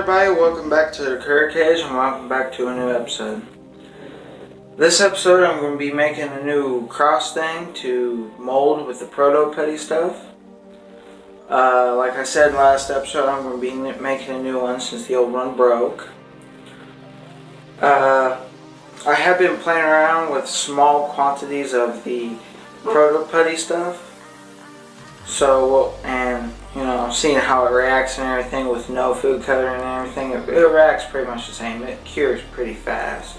everybody, welcome back to the Curry Cage and welcome back to a new episode. This episode I'm going to be making a new cross thing to mold with the proto putty stuff. Like I said last episode, I'm going to be making a new one since the old one broke. I have been playing around with small quantities of the proto putty stuff. So, and you know, seeing how it reacts and everything with no food coloring and everything, it reacts pretty much the same. It cures pretty fast.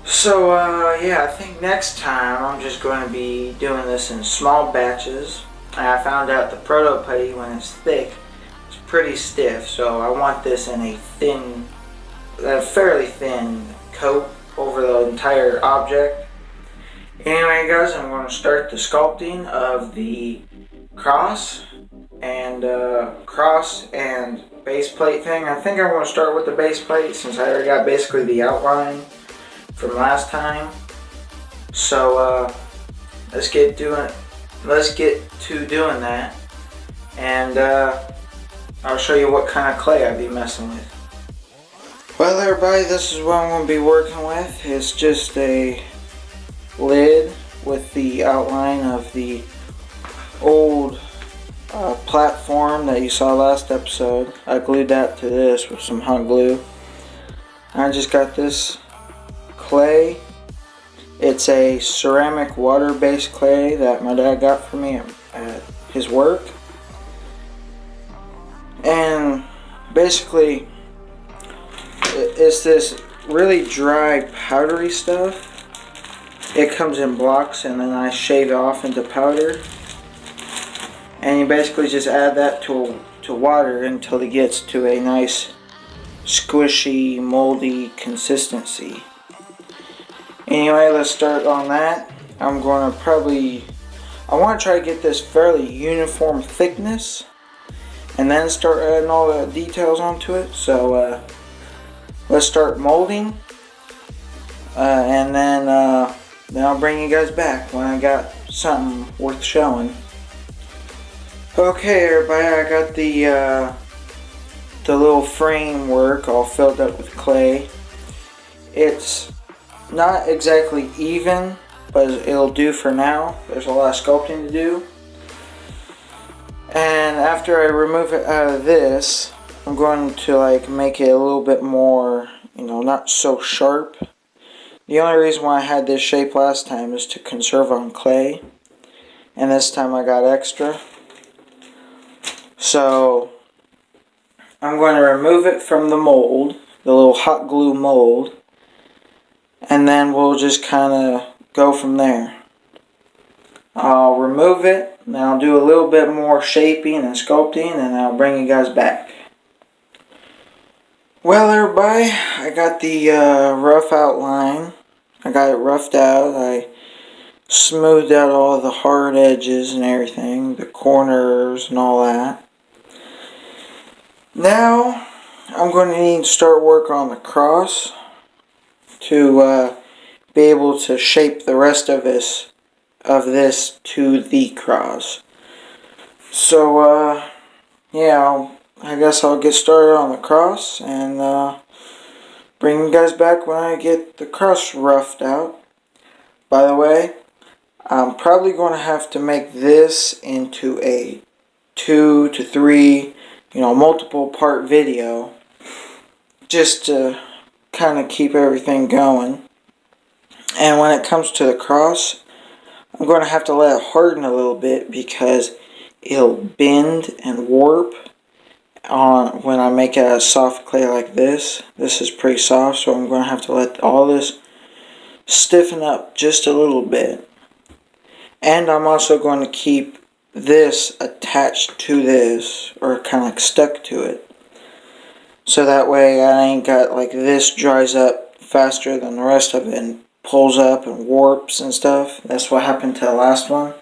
So, yeah, I think next time I'm just going to be doing this in small batches. And I found out the proto putty, when it's thick, it's pretty stiff. So I want this in a thin, fairly thin coat over the entire object. Anyway guys, I'm going to start the sculpting of the cross and base plate thing. I think I'm going to start with the base plate since I already got basically the outline from last time. So let's get to doing that, and I'll show you what kind of clay I'll be messing with. Well everybody, this is what I'm going to be working with. It's just a lid with the outline of the old platform that you saw last episode. I glued that to this with some hot glue. I just got this clay. It's a ceramic water-based clay that my dad got for me at his work. And basically it's this really dry powdery stuff. It comes in blocks and then I shave it off into powder. And you basically just add that to water until it gets to a nice squishy, moldy consistency. Anyway, let's start on that. I want to try to get this fairly uniform thickness and then start adding all the details onto it. So let's start molding, and then I'll bring you guys back when I got something worth showing. Okay everybody, I got the little framework all filled up with clay. It's not exactly even, but it'll do for now. There's a lot of sculpting to do. And after I remove it out of this, I'm going to make it a little bit more, not so sharp. The only reason why I had this shape last time is to conserve on clay, and this time I got extra. So I'm going to remove it from the mold, the little hot glue mold, and then we'll just kind of go from there. I'll remove it, and I'll do a little bit more shaping and sculpting, and I'll bring you guys back. Well everybody, I got the rough outline. I got it roughed out. I smoothed out all the hard edges and everything, the corners and all that. Now I'm going to need to start work on the cross to be able to shape the rest of this to the cross. So yeah, I guess I'll get started on the cross and bring you guys back when I get the cross roughed out. By the way, I'm probably going to have to make this into a 2 to 3, multiple part video, just to kind of keep everything going. And when it comes to the cross, I'm going to have to let it harden a little bit because it'll bend and warp when I make it out of soft clay like this. This is pretty soft, so I'm going to have to let all this stiffen up just a little bit. And I'm also going to keep this attached to this, or kind of stuck to it, so that way I ain't got this dries up faster than the rest of it and pulls up and warps and stuff. That's what happened to the last one.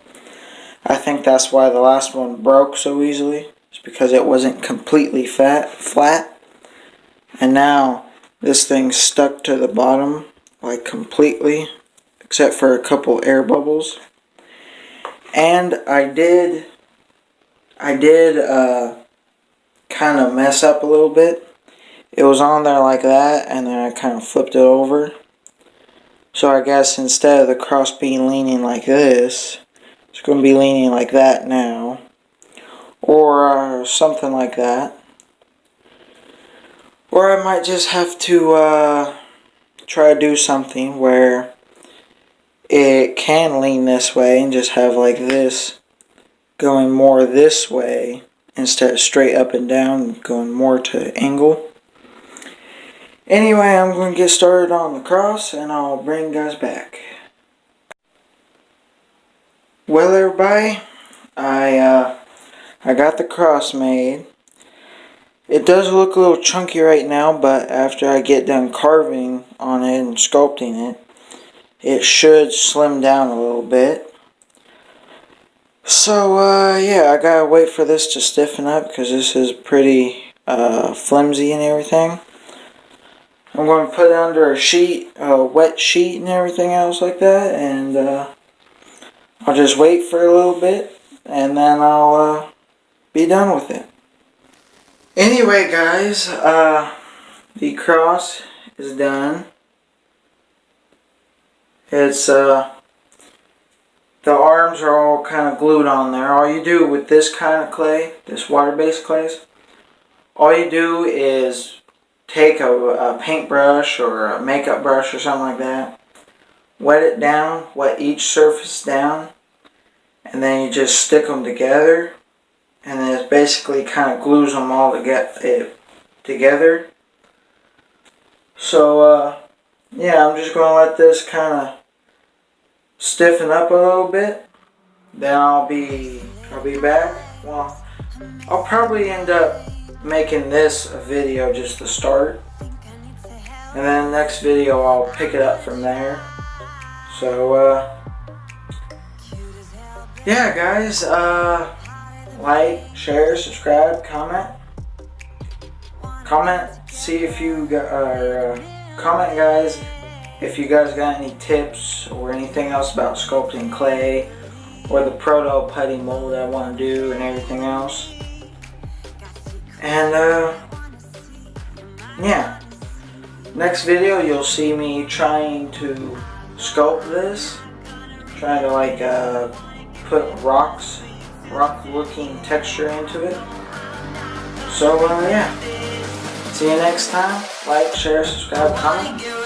I think that's why the last one broke so easily. It's because it wasn't completely flat. And now this thing's stuck to the bottom completely, except for a couple air bubbles. And I did kind of mess up a little bit. It was on there like that, and then I kind of flipped it over. So I guess instead of the cross being leaning like this, it's going to be leaning like that now. Or something like that. Or I might just have to try to do something where it can lean this way and just have like this going more this way instead of straight up and down, going more to angle. Anyway, I'm going to get started on the cross and I'll bring you guys back. Well, everybody, I got the cross made. It does look a little chunky right now, but after I get done carving on it and sculpting it, it should slim down a little bit. So, yeah, I gotta wait for this to stiffen up because this is pretty flimsy and everything. I'm going to put it under a sheet, a wet sheet and everything else like that, and I'll just wait for a little bit, and then I'll be done with it. Anyway, guys, the cross is done. It's, the arms are all kind of glued on there. All you do with this kind of clay, this water-based clays, all you do is take a paintbrush or a makeup brush or something like that, wet it down, wet each surface down, and then you just stick them together, and then it basically kind of glues them all together. So, yeah, I'm just going to let this kind of stiffen up a little bit. Then I'll be back. Well, I'll probably end up making this a video just to start, and then next video I'll pick it up from there. So yeah, guys, like, share, subscribe, comment, see if you comment, guys, if you guys got any tips or anything else about sculpting clay or the proto putty mold I want to do and everything else. And yeah, next video you'll see me trying to sculpt this, trying to like put rock looking texture into it. So yeah, see you next time. Like, share, subscribe, comment.